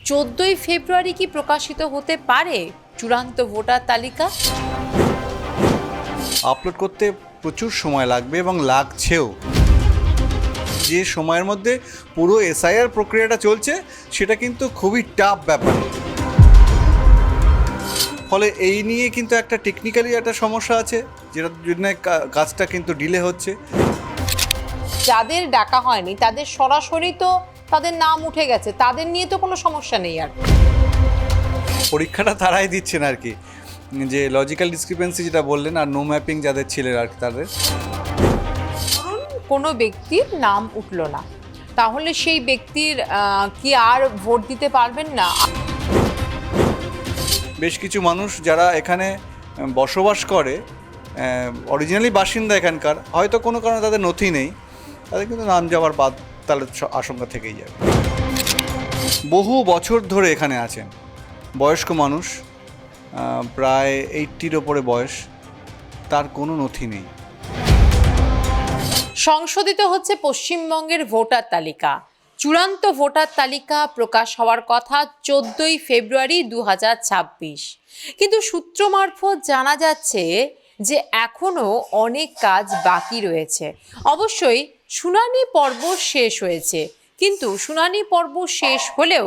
14ই ফেব্রুয়ারি কি প্রকাশিত হতে পারে চূড়ান্ত ভোটার তালিকা? আপলোড করতে প্রচুর সময় লাগবে এবং লাগছেও। যে সময়ের মধ্যে পুরো এসআইআর প্রক্রিয়াটা চলছে সেটা কিন্তু খুবই টাফ ব্যাপার। ফলে এই নিয়ে কিন্তু একটা টেকনিক্যালি একটা সমস্যা আছে, যেটার জন্য কাজটা কিন্তু ডিলে হচ্ছে। যাদের ডাকা হয়নি তাদের সরাসরি তো তাদের নাম উঠে গেছে, তাদের নিয়ে তো কোনো সমস্যা নেই। আর পরীক্ষাটা তারাই দিচ্ছেন আর কি, যে লজিক্যাল ডিসক্রিপেন্সি যেটা বললেন, আর নো ম্যাপিং যাদের ছিলেন আর কি তাদের। ধরুন কোনো ব্যক্তির নাম উঠলো না, তাহলে সেই ব্যক্তির কি আর ভোট দিতে পারবেন না? বেশ কিছু মানুষ যারা এখানে বসবাস করে, অরিজিনালি বাসিন্দা এখানকার, হয়তো কোনো কারণে তাদের নথি নেই, তাদের কিন্তু নাম যাওয়ার বাদ তাহলে আশঙ্কা থেকেই যাবে। বহু বছর ধরে এখানে আছেন বয়স্ক মানুষ, প্রায় 80-র ওপরে বয়স, তার কোনো নথি নেই। সংশোধিত হচ্ছে পশ্চিমবঙ্গের ভোটার তালিকা। চূড়ান্ত ভোটার তালিকা প্রকাশ হওয়ার কথা 14ই ফেব্রুয়ারি 2026। কিন্তু সূত্র মারফত জানা যাচ্ছে যে এখনও অনেক কাজ বাকি রয়েছে। অবশ্যই শুনানি পর্ব শেষ হয়েছে, কিন্তু শুনানি পর্ব শেষ হলেও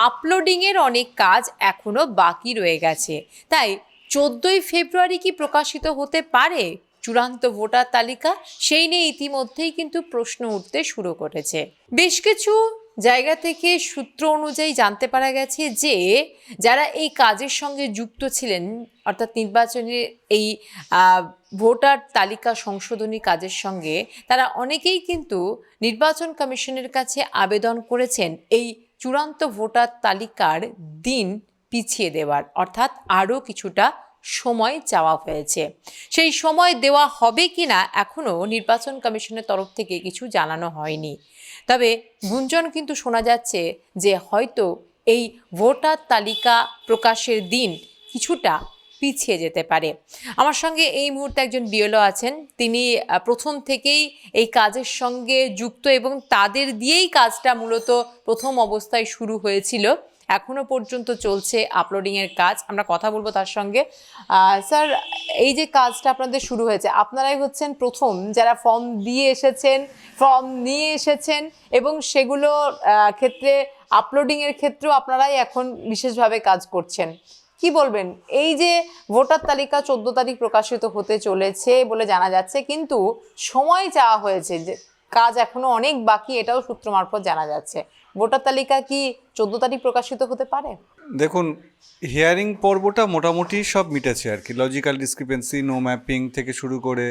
আপলোডিংয়ের অনেক কাজ এখনও বাকি রয়ে গেছে। তাই 14ই ফেব্রুয়ারি কি প্রকাশিত হতে পারে চূড়ান্ত ভোটার তালিকা? সেই নিয়ে ইতিমধ্যেই কিন্তু প্রশ্ন উঠতে শুরু করেছে। বেশ কিছু জায়গা থেকে সূত্র অনুযায়ী জানতে পারা গেছে যে যারা এই কাজের সঙ্গে যুক্ত ছিলেন, অর্থাৎ নির্বাচনের এই ভোটার তালিকা সংশোধনী কাজের সঙ্গে, তারা অনেকেই কিন্তু নির্বাচন কমিশনের কাছে আবেদন করেছেন এই চূড়ান্ত ভোটার তালিকার দিন পিছিয়ে দেওয়ার, অর্থাৎ আরও কিছুটা সময় চাওয়া হয়েছে। সেই সময় দেওয়া হবে কি না এখনও নির্বাচন কমিশনের তরফ থেকে কিছু জানানো হয়নি। তবে গুঞ্জন কিন্তু শোনা যাচ্ছে যে হয়তো এই ভোটার তালিকা প্রকাশের দিন কিছুটা পিছিয়ে যেতে পারে। আমার সঙ্গে এই মুহূর্তে একজন বিএলও আছেন, তিনি প্রথম থেকেই এই কাজের সঙ্গে যুক্ত এবং তাদের দিয়েই কাজটা মূলত প্রথম অবস্থায় শুরু হয়েছিল। এখনো পর্যন্ত চলছে আপলোডিংয়ের কাজ। আমরা কথা বলবো তার সঙ্গে। স্যার, এই যে কাজটা আপনাদের শুরু হয়েছে, আপনারাই হচ্ছেন প্রথম যারা ফর্ম দিয়ে এসেছেন, ফর্ম নিয়ে এসেছেন, এবং সেগুলো ক্ষেত্রে আপলোডিংয়ের ক্ষেত্রেও আপনারাই এখন বিশেষভাবে কাজ করছেন। কি বলবেন, এই যে ভোটার তালিকা 14 তারিখ প্রকাশিত হতে চলেছে বলে জানা যাচ্ছে, কিন্তু সময় চাওয়া হয়েছে, যে কাজ এখনো অনেক বাকি, এটাও সূত্র মারফত জানা যাচ্ছে। ভোটার তালিকা কি 14 তারিখ প্রকাশিত হতে পারে? দেখুন, হিয়ারিং পর্বটা মোটামুটি সব মিটেছে আর কি। লজিক্যাল ডিসক্রিপেন্সি, নো ম্যাপিং থেকে শুরু করে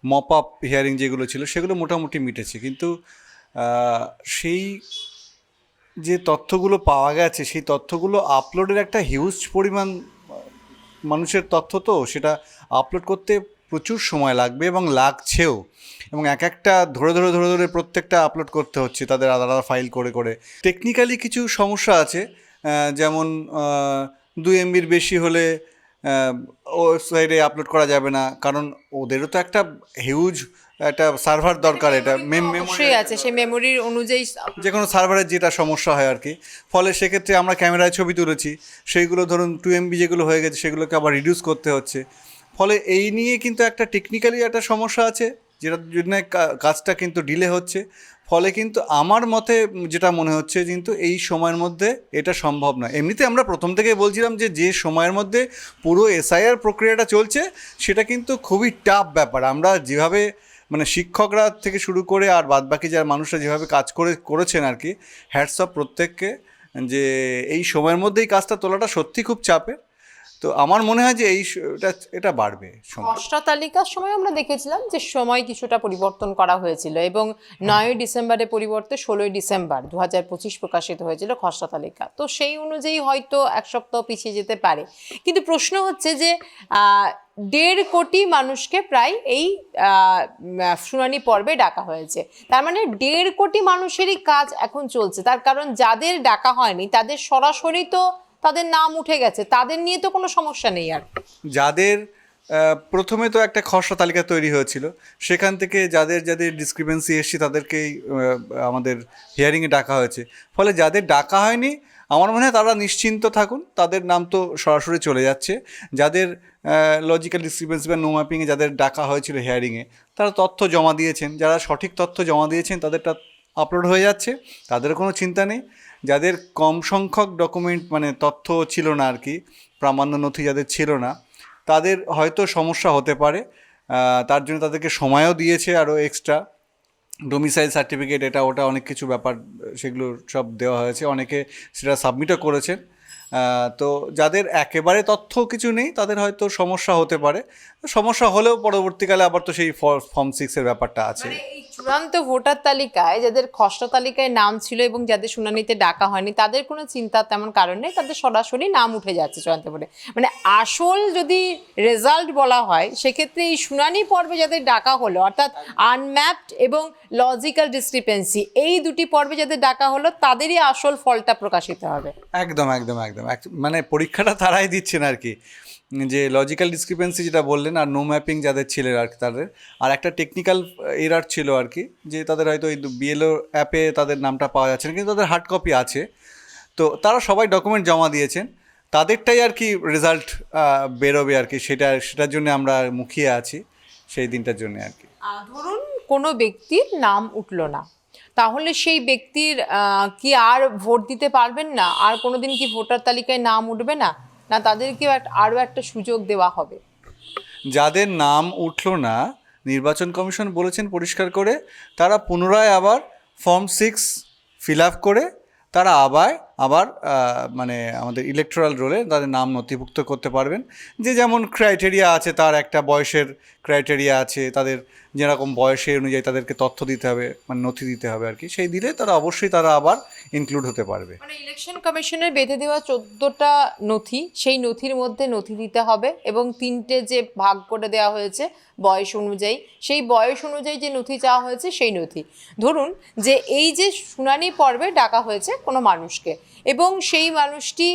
মপ আপ হিয়ারিং যেগুলো ছিল সেগুলো মোটামুটি মিটেছে, কিন্তু সেই যে তথ্যগুলো পাওয়া গেছে সেই তথ্যগুলো আপলোডের একটা হিউজ পরিমাণ মানুষের তথ্য, তো সেটা আপলোড করতে প্রচুর সময় লাগবে এবং লাগছেও, এবং এক একটা ধরে ধরে ধরে ধরে প্রত্যেকটা আপলোড করতে হচ্ছে তাদের আলাদা আলাদা ফাইল করে করে। টেকনিক্যালি কিছু সমস্যা আছে, যেমন 2 MBর বেশি হলে ওয়েবসাইটে আপলোড করা যাবে না, কারণ ওদেরও তো একটা হিউজ একটা সার্ভার দরকার। এটা মেমোরি আছে, সেই মেমোরির অনুযায়ী যে কোনো সার্ভারের যেটা সমস্যা হয় আর কি। ফলে সেক্ষেত্রে আমরা ক্যামেরায় ছবি তুলেছি, সেইগুলো ধরুন 2 MB যেগুলো হয়ে গেছে সেগুলোকে আবার রিডিউস করতে হচ্ছে। ফলে এই নিয়ে কিন্তু একটা টেকনিক্যালি একটা সমস্যা আছে, যেটার জন্য কাজটা কিন্তু ডিলে হচ্ছে। ফলে কিন্তু আমার মতে যেটা মনে হচ্ছে, কিন্তু এই সময়ের মধ্যে এটা সম্ভব নয়। এমনিতে আমরা প্রথম থেকেই বলছিলাম যে সময়ের মধ্যে পুরো এসআইআর প্রক্রিয়াটা চলছে সেটা কিন্তু খুবই টাফ ব্যাপার। আমরা যেভাবে মানে শিক্ষকরা থেকে শুরু করে আর বাদবাকি যারা মানুষরা যেভাবে কাজ করেছেন আর কি, হ্যাটস অফ প্রত্যেককে, যে এই সময়ের মধ্যেই কাজটা তোলাটা সত্যি খুব চাপের। তো আমার মনে হয় যে এটা বাড়বে সময়। খসড়া তালিকার সময় আমরা দেখেছিলাম যে সময় কিছুটা পরিবর্তন করা হয়েছিল, এবং 9ই ডিসেম্বরের পরিবর্তে 16ই ডিসেম্বর 2025 প্রকাশিত হয়েছিল খসড়া তালিকা। তো সেই অনুযায়ী হয়তো এক সপ্তাহ পিছিয়ে যেতে পারে, কিন্তু প্রশ্ন হচ্ছে যে 1.5 কোটি মানুষকে প্রায় এই শুনানি পর্বে ডাকা হয়েছে। তার মানে 1.5 কোটি মানুষেরই কাজ এখন চলছে। তার কারণ যাদের ডাকা হয়নি তাদের সরাসরি তো তাদের নাম উঠে গেছে, তাদের নিয়ে তো কোনো সমস্যা নেই। আর যাদের প্রথমে তো একটা খসড়া তালিকা তৈরি হয়েছিল, সেখান থেকে যাদের যাদের ডিসক্রিপেন্সি এসছে তাদেরকেই আমাদের হিয়ারিংয়ে ডাকা হয়েছে। ফলে যাদের ডাকা হয়নি আমার মনে হয় তারা নিশ্চিন্ত থাকুন, তাদের নাম তো সরাসরি চলে যাচ্ছে। যাদের লজিক্যাল ডিসক্রিপেন্সি বা নো ম্যাপিংয়ে যাদের ডাকা হয়েছিল হিয়ারিংয়ে, তারা তথ্য জমা দিয়েছেন, যারা সঠিক তথ্য জমা দিয়েছেন তাদেরটা আপলোড হয়ে যাচ্ছে, তাদের কোনো চিন্তা নেই। যাদের কম সংখ্যক ডকুমেন্ট মানে তথ্য ছিল না আর কি, প্রামাণ্য নথি যাদের ছিল না, তাদের হয়তো সমস্যা হতে পারে। তার জন্য তাদেরকে সময়ও দিয়েছে আরও এক্সট্রা, ডোমিসাইল সার্টিফিকেট এটা ওটা অনেক কিছু ব্যাপার সেগুলো সব দেওয়া হয়েছে, অনেকে সেটা সাবমিটও করেছেন। তো যাদের একেবারে তথ্য কিছু নেই তাদের হয়তো সমস্যা হতে পারে, সমস্যা হলেও পরবর্তীকালে আবার তো সেই ফর্ম 6-এর ব্যাপারটা আছে। মানে এই চূড়ান্ত ভোটার তালিকায় যাদের খসড়া তালিকায় নাম ছিল এবং যাদের শুনানিতে ডাকা হয়নি তাদের কোনো চিন্তার তেমন কারণ নেই, তাদের সরাসরি নাম উঠে যাচ্ছে চূড়ান্ত ভোটে। মানে আসল যদি রেজাল্ট বলা হয় সেক্ষেত্রে এই শুনানি পর্বে যাদের ডাকা হলো, অর্থাৎ আনম্যাপড এবং লজিক্যাল ডিসক্রিপেন্সি, এই দুটি পর্বে যাদের ডাকা হলো তাদেরই আসল ফলটা প্রকাশিত হবে। একদম একদম একদম মানে পরীক্ষাটা তারাই দিচ্ছেন আর কি, যে লজিক্যাল ডিসক্রিপেন্সি যেটা বললেন আর নো ম্যাপিং যাদের ছিল আর কি তাদের, আর একটা টেকনিক্যাল এরার ছিল আর কি, যে তাদের হয়তো ওই বিএলও অ্যাপে তাদের নামটা পাওয়া যাচ্ছে না কিন্তু তাদের হার্ড কপি আছে, তো তারা সবাই ডকুমেন্ট জমা দিয়েছেন, তাদেরটাই আর কি রেজাল্ট বেরোবে আর কি, সেটার জন্য আমরা মুখিয়ে আছি সেই দিনটার জন্য আর কি। ধরুন কোনো ব্যক্তির নাম উঠলো না, তাহলে সেই ব্যক্তির কি আর ভোট দিতে পারবেন না? আর কোনোদিন কি ভোটার তালিকায় নাম উঠবে না, না তাদেরকেও আরও একটা সুযোগ দেওয়া হবে? যাদের নাম উঠলো না, নির্বাচন কমিশন বলেছেন পরিষ্কার করে, তারা পুনরায় আবার ফর্ম 6 ফিল আপ করে তারা আবার মানে আমাদের ইলেকটোরাল রোলে তাদের নাম নথিভুক্ত করতে পারবেন। যে যেমন ক্রাইটেরিয়া আছে, তার একটা বয়সের ক্রাইটেরিয়া আছে, তাদের যেরকম বয়সের অনুযায়ী তাদেরকে তথ্য দিতে হবে, মানে নথি দিতে হবে আর কি, সেই দিলে তারা অবশ্যই তারা আবার ইনক্লুড হতে পারবে। মানে ইলেকশন কমিশনের বেঁধে দেওয়া 14টা নথি, সেই নথির মধ্যে নথি দিতে হবে এবং 3টে যে ভাগ করে দেওয়া হয়েছে বয়স অনুযায়ী, সেই বয়স অনুযায়ী যে নথি চাওয়া হয়েছে সেই নথি। ধরুন যে এই যে শুনানি পর্বে ডাকা হয়েছে কোনো মানুষকে এবং সেই মানুষটি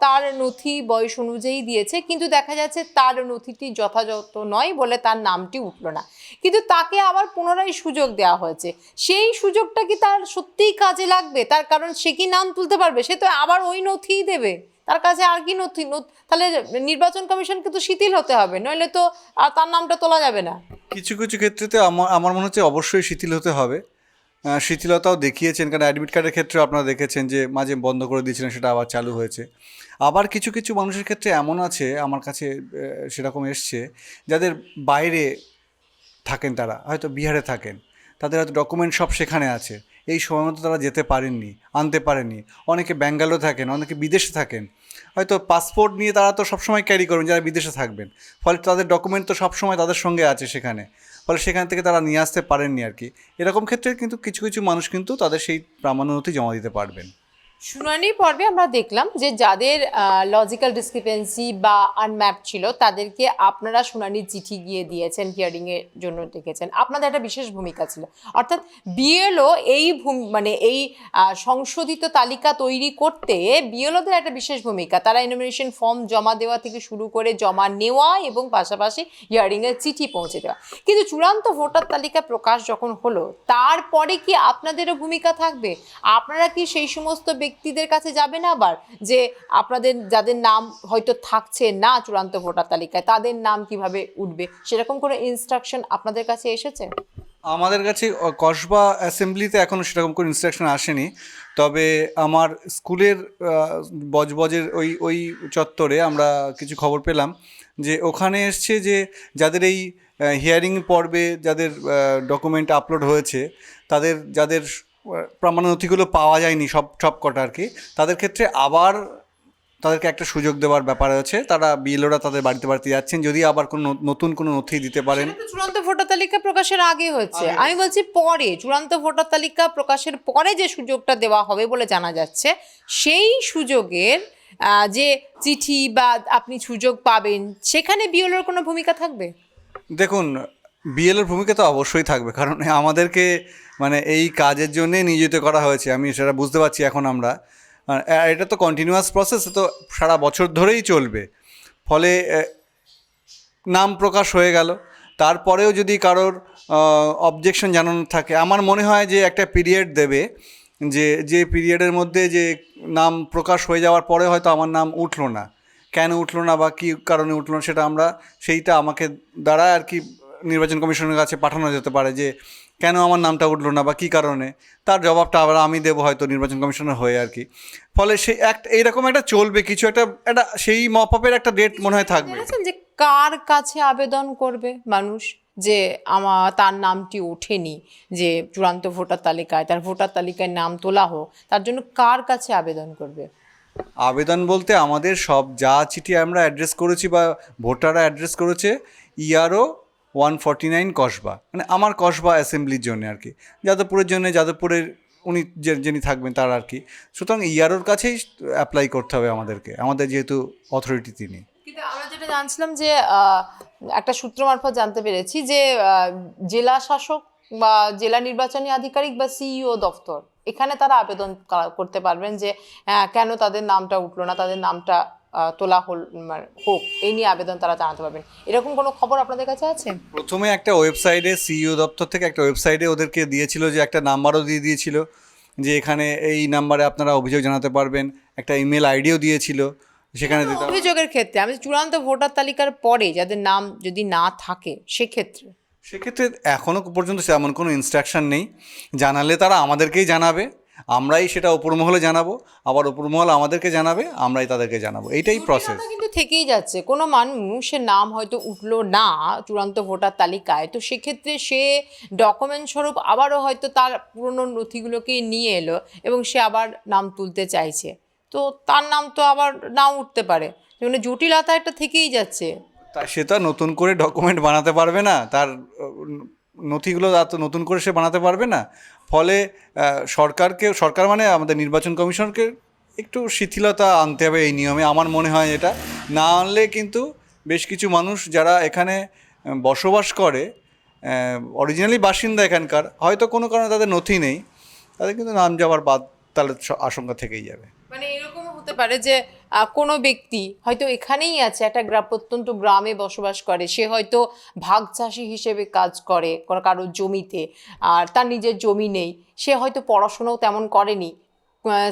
তার নথি বয়স অনুযায়ী দিয়েছে, কিন্তু দেখা যাচ্ছে তার নথিটি যথাযথ নয় বলে তার নামটি উঠলো না, কিন্তু তাকে আবার পুনরায় সুযোগ দেওয়া হয়েছে। সেই সুযোগটা কি তার সত্যিই কাজে লাগবে? তার কারণ সে কি নাম তুলতে পারবে? সে তো আবার ওই নথিই দেবে, তার কাছে আর কি নথি? তাহলে নির্বাচন কমিশনকে তো শিথিল হতে হবে, নইলে তো আর তার নামটা তোলা যাবে না। কিছু কিছু ক্ষেত্রেতে আমার মনে হচ্ছে অবশ্যই শিথিল হতে হবে। শিথিলতাও দেখিয়েছেন, কারণ অ্যাডমিট কার্ডের ক্ষেত্রে আপনারা দেখেছেন যে মাঝে বন্ধ করে দিয়েছিলেন, সেটা আবার চালু হয়েছে। আবার কিছু কিছু মানুষের ক্ষেত্রে এমন আছে, আমার কাছে সেরকম এসছে, যাদের বাইরে থাকেন, তারা হয়তো বিহারে থাকেন, তাদের হয়তো ডকুমেন্ট সব সেখানে আছে, এই সময় মতো তারা যেতে পারেননি, আনতে পারেননি। অনেকে ব্যাঙ্গালোর থাকেন, অনেকে বিদেশে থাকেন, হয়তো পাসপোর্ট নিয়ে তারা তো সবসময় ক্যারি করবেন যারা বিদেশে থাকবেন, ফলে তাদের ডকুমেন্ট তো সবসময় তাদের সঙ্গে আছে সেখানে, ফলে সেখান থেকে তারা নিয়ে আসতে পারেননি আর কি। এরকম ক্ষেত্রে কিন্তু কিছু কিছু মানুষ কিন্তু তাদের সেই প্রামাণ্য নথি জমা দিতে পারবেন। শুনানি পর্বে আমরা দেখলাম যে যাদের লজিক্যাল ডিসক্রিপেন্সি বা আনম্যাপ ছিল তাদেরকে আপনারা শুনানির চিঠি গিয়ে দিয়েছেন, হিয়ারিংয়ের জন্য ডেকেছেন, আপনাদের একটা বিশেষ ভূমিকা ছিল। অর্থাৎ বিএলও এই মানে এই সংশোধিত তালিকা তৈরি করতে বিএলওদের একটা বিশেষ ভূমিকা, তারা এনুমারেশন ফর্ম জমা দেওয়া থেকে শুরু করে জমা নেওয়া এবং পাশাপাশি হিয়ারিংয়ের চিঠি পৌঁছে দেওয়া। কিন্তু চূড়ান্ত ভোটার তালিকা প্রকাশ যখন হলো তারপরে কি আপনাদেরও ভূমিকা থাকবে? আপনারা কি সেই সমস্ত ব্যক্তিদের কাছে যাবেন আবার, যে আপনাদের যাদের নাম হয়তো থাকছে না চূড়ান্ত ভোটার তালিকায় তাদের নাম কিভাবে উঠবে, সেরকম কোনো ইনস্ট্রাকশন আপনাদের কাছে এসেছে? আমাদের কাছে কসবা অ্যাসেম্বলিতে এখনও সেরকম কোনো ইনস্ট্রাকশন আসেনি, তবে আমার স্কুলের বজবজের ওই চত্বরে আমরা কিছু খবর পেলাম যে ওখানে এসছে যে যাদের এই হিয়ারিং পর্বে যাদের ডকুমেন্ট আপলোড হয়েছে, যাদের প্রমাণ নথিগুলো পাওয়া যায়নি সব কটা আর কি, তাদের ক্ষেত্রে আবার তাদেরকে একটা সুযোগ দেওয়ার ব্যাপার আছে। তারা বিএলওরা তাদের বাড়িতে যাচ্ছেন, যদি আবার কোনো নতুন কোনো নথি দিতে পারেন। চূড়ান্ত ভোটার তালিকা প্রকাশের আগে হচ্ছে, আমি বলছি পরে, চূড়ান্ত ভোটার তালিকা প্রকাশের পরে যে সুযোগটা দেওয়া হবে বলে জানা যাচ্ছে, সেই সুযোগের যে চিঠি বা আপনি সুযোগ পাবেন, সেখানে বিএলওর কোনো ভূমিকা থাকবে? দেখুন, বিএলওর ভূমিকা তো অবশ্যই থাকবে, কারণ আমাদেরকে মানে এই কাজের জন্যে নিয়োজিত করা হয়েছে, আমি সেটা বুঝতে পারছি। এখন আমরা এটা তো কন্টিনিউয়াস প্রসেস, তো সারা বছর ধরেই চলবে, ফলে নাম প্রকাশ হয়ে গেল, তারপরেও যদি কারোর অবজেকশন জানানো থাকে, আমার মনে হয় যে একটা পিরিয়ড দেবে যে যে পিরিয়ডের মধ্যে যে নাম প্রকাশ হয়ে যাওয়ার পরে হয়তো আমার নাম উঠলো না, কেন উঠলো না বা কী কারণে উঠলো না সেটা সেইটা আমাকে দ্বারা আর কি নির্বাচন কমিশনের কাছে পাঠানো যেতে পারে যে কেন আমার নামটা উঠলো না বা কী কারণে, তার জবাবটা আবার আমি দেবো হয়তো নির্বাচন কমিশনের হয়ে আর কি। ফলে সেই এইরকম একটা চলবে কিছু একটা সেই মপ আপের একটা ডেট মনে হয় থাকবে। জেনেছেন যে কার কাছে আবেদন করবে মানুষ যে তার নামটি ওঠেনি, যে চূড়ান্ত ভোটার তালিকায় তার ভোটার তালিকায় নাম তোলা হোক, তার জন্য কার কাছে আবেদন করবে? আবেদন বলতে আমাদের সব যা চিঠি আমরা অ্যাড্রেস করেছি বা ভোটাররা অ্যাড্রেস করেছে ERO 149 কসবা, মানে আমার কসবা অ্যাসেম্বলির জন্য আর কি, যাদবপুরের জন্য যাদবপুরের উনি যিনি থাকবেন তার আর কি। সুতরাং EROর কাছেই অ্যাপ্লাই করতে হবে আমাদেরকে, আমাদের যেহেতু অথরিটি তিনি। কিন্তু আমরা যেটা জানছিলাম যে একটা সূত্র মারফত জানতে পেরেছি যে জেলা শাসক বা জেলা নির্বাচনী আধিকারিক বা সিইও দপ্তর, এখানে তারা আবেদন করতে পারবেন যে কেন তাদের নামটা উঠলো না, তাদের নামটা তোলা হোক, এই নিয়ে আবেদন তারা জানাতে পারবেন। এরকম কোনো খবর আপনাদের কাছে আছে? প্রথমে একটা ওয়েবসাইটে সিইও দপ্তর থেকে একটা ওয়েবসাইটে ওদেরকে দিয়েছিল যে একটা নাম্বারও দিয়ে দিয়েছিল যে এখানে এই নাম্বারে আপনারা অভিযোগ জানাতে পারবেন, একটা ইমেল আইডিও দিয়েছিল সেখানে দিতে। অভিযোগের ক্ষেত্রে আমি চূড়ান্ত ভোটার তালিকার পরে যাদের নাম যদি না থাকে সেক্ষেত্রে এখনও পর্যন্ত তেমন কোনো ইনস্ট্রাকশন নেই, জানালে তারা আমাদেরকেই জানাবে, আমরাই সেটা উপরমহলে জানাবো, আবার উপরমহল আমাদেরকে জানাবে, আমরাই তাদেরকে জানাবো, এইটাই প্রসেস। কিন্তু থেকেই যাচ্ছে, কোনো মানুষের নাম হয়তো উঠলো না চূড়ান্ত ভোটার তালিকায়, তো সেক্ষেত্রে সে ডকুমেন্ট স্বরূপ আবারও হয়তো তার পুরনো নথিগুলোকে নিয়ে এলো এবং সে আবার নাম তুলতে চাইছে, তো তার নাম তো আবার নাও উঠতে পারে, মানে জটিলতা একটা থেকেই যাচ্ছে। তা সে তো নতুন করে ডকুমেন্ট বানাতে পারবে না, তার নথিগুলো তো নতুন করে সে বানাতে পারবে না। ফলে সরকার মানে আমাদের নির্বাচন কমিশনকে একটু শিথিলতা আনতে হবে এই নিয়মে, আমার মনে হয়। এটা না আনলে কিন্তু বেশ কিছু মানুষ যারা এখানে বসবাস করে, অরিজিনালি বাসিন্দা এখানকার, হয়তো কোনো কারণে তাদের নথি নেই, তাদের কিন্তু নাম যাওয়ার তাহলে আশঙ্কা থেকেই যাবে। মানে এরকমও হতে পারে যে কোনো ব্যক্তি হয়তো এখানেই আছে, একটা প্রত্যন্ত গ্রামে বসবাস করে, সে হয়তো ভাগ চাষি হিসেবে কাজ করে কারোর জমিতে, আর তার নিজের জমি নেই, সে হয়তো পড়াশোনাও তেমন করেনি,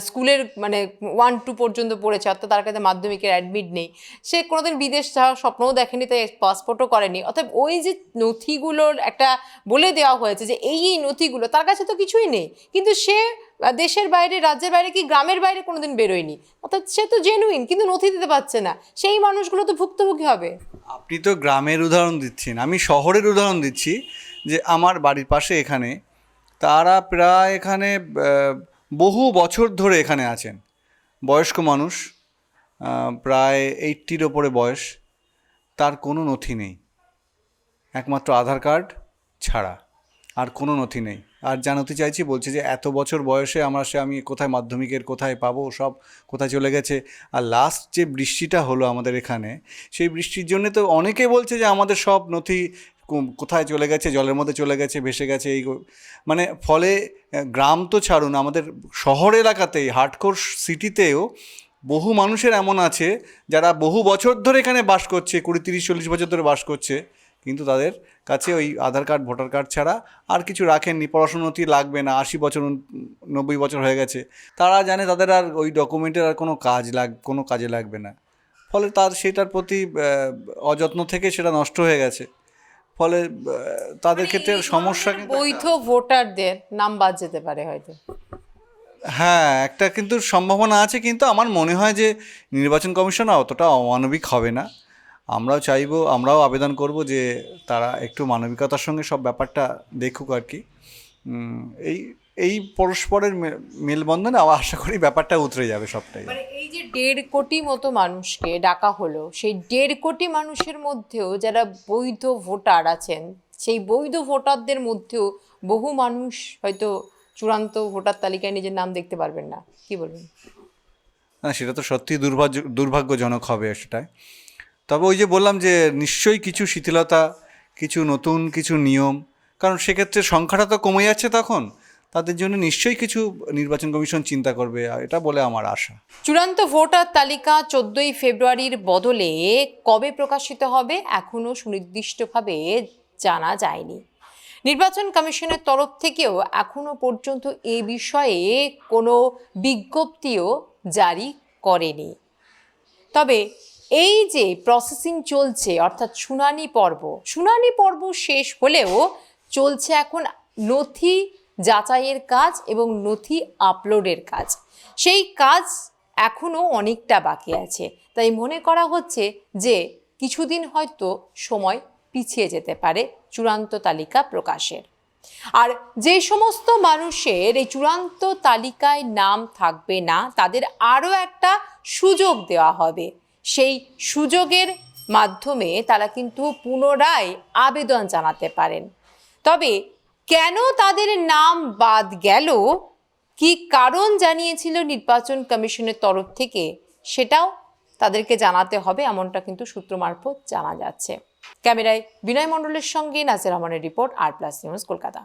স্কুলের মানে 1-2 পর্যন্ত পড়েছে, অর্থাৎ তার কাছে মাধ্যমিকের অ্যাডমিট নেই, সে কোনোদিন বিদেশ যাওয়ার স্বপ্নও দেখেনি, তাই পাসপোর্টও করেনি, অর্থাৎ ওই যে নথিগুলোর একটা বলে দেওয়া হয়েছে যে এই নথিগুলো, তার কাছে তো কিছুই নেই, কিন্তু সে দেশের বাইরে, রাজ্যের বাইরে, কি গ্রামের বাইরে কোনোদিন বেরোয়নি, অর্থাৎ সে তো জেনুইন কিন্তু নথি দিতে পারছে না, সেই মানুষগুলো তো ভুক্তভোগী হবে। আপনি তো গ্রামের উদাহরণ দিচ্ছেন, আমি শহরের উদাহরণ দিচ্ছি। যে আমার বাড়ির পাশে এখানে তারা প্রায় এখানে বহু বছর ধরে এখানে আছেন, বয়স্ক মানুষ, প্রায় 80-র ওপরে বয়স, তার কোনো নথি নেই, একমাত্র আধার কার্ড ছাড়া আর কোনো নথি নেই। আর যা নথি চাইছি বলছে যে এত বছর বয়সে আমি কোথায় মাধ্যমিকের কোথায় পাবো, সব কোথায় চলে গেছে। আর লাস্ট যে বৃষ্টিটা হলো আমাদের এখানে, সেই বৃষ্টির জন্য তো অনেকে বলছে যে আমাদের সব নথি কোথায় চলে গেছে, জলের মধ্যে চলে গেছে, ভেসে গেছে, এই মানে ফলে গ্রাম তো ছাড়ুন, আমাদের শহর এলাকাতেই, হার্ডকোর সিটিতেও বহু মানুষের এমন আছে যারা বহু বছর ধরে এখানে বাস করছে, 20-30-40 বছর ধরে বাস করছে, কিন্তু তাদের কাছে ওই আধার কার্ড ভোটার কার্ড ছাড়া আর কিছু রাখেননি, পড়াশুনো নথি লাগবে না, 80 বছর 90 বছর হয়ে গেছে, তারা জানে তাদের আর ওই ডকুমেন্টের আর কোনো কাজে লাগবে না। ফলে সেটার প্রতি অযত্ন থেকে সেটা নষ্ট হয়ে গেছে, ফলে তাদের ক্ষেত্রে সমস্যা। বৈধ ভোটারদের নাম বাদ যেতে পারে হয়তো। হ্যাঁ, একটা কিন্তু সম্ভাবনা আছে, কিন্তু আমার মনে হয় যে নির্বাচন কমিশন অতটা অমানবিক হবে না। আমরাও আবেদন করব যে তারা একটু মানবিকতার সঙ্গে সব ব্যাপারটা দেখুক আর কি। এই পরস্পরের মেলবন্ধনে আশা করি ব্যাপারটা উতরে যাবে সবটাই। মানে এই যে 1.5 কোটি মতো মানুষকে ডাকা হলো, সেই 1.5 কোটি মানুষের মধ্যেও যারা বৈধ ভোটার আছেন, সেই বৈধ ভোটারদের মধ্যেও বহু মানুষ হয়তো চূড়ান্ত ভোটার তালিকায় নিজের নাম দেখতে পারবেন না, কি বলবেন? না, সেটা তো সত্যি দুর্ভাগ্যজনক হবে সেটাই। তবে ওই যে বললাম যে নিশ্চয়ই কিছু শিথিলতা, কিছু নিয়ম, কারণ সেক্ষেত্রে সংখ্যাটা তো কমে যাচ্ছে, তখন তাদের জন্য নিশ্চয়ই কিছু নির্বাচন কমিশন চিন্তা করবে, এটা বলে আমার আশা। চূড়ান্ত ভোটার তালিকা 14ই ফেব্রুয়ারির বদলে কবে প্রকাশিত হবে এখনও সুনির্দিষ্টভাবে জানা যায়নি। নির্বাচন কমিশনের তরফ থেকেও এখনো পর্যন্ত এ বিষয়ে কোনো বিজ্ঞপ্তিও জারি করেনি। তবে এই যে প্রসেসিং চলছে, অর্থাৎ শুনানি পর্ব শেষ হলেও চলছে এখন নথি যাচাইয়ের কাজ এবং নথি আপলোডের কাজ। সেই কাজ এখনো অনেকটা বাকি আছে, তাই মনে করা হচ্ছে যে কিছুদিন হয়তো সময় পিছিয়ে যেতে পারে চূড়ান্ত তালিকা প্রকাশের। আর যে সমস্ত মানুষের এই চূড়ান্ত তালিকায় নাম থাকবে না, তাদের আরও একটা সুযোগ দেওয়া হবে। সেই সুযোগের মাধ্যমে তারা কিন্তু পুনরায় আবেদন জানাতে পারেন। তবে কেন তাদের নাম বাদ গেল, কি কারণ জানিয়েছিল নির্বাচন কমিশনের তরফ থেকে, সেটাও তাদেরকে জানাতে হবে, এমনটা কিন্তু সূত্র মারফত জানা যাচ্ছে। ক্যামেরায় বিনয় মণ্ডলের সঙ্গে নাসির রহমানের রিপোর্ট, আর প্লাস নিউজ, কলকাতা।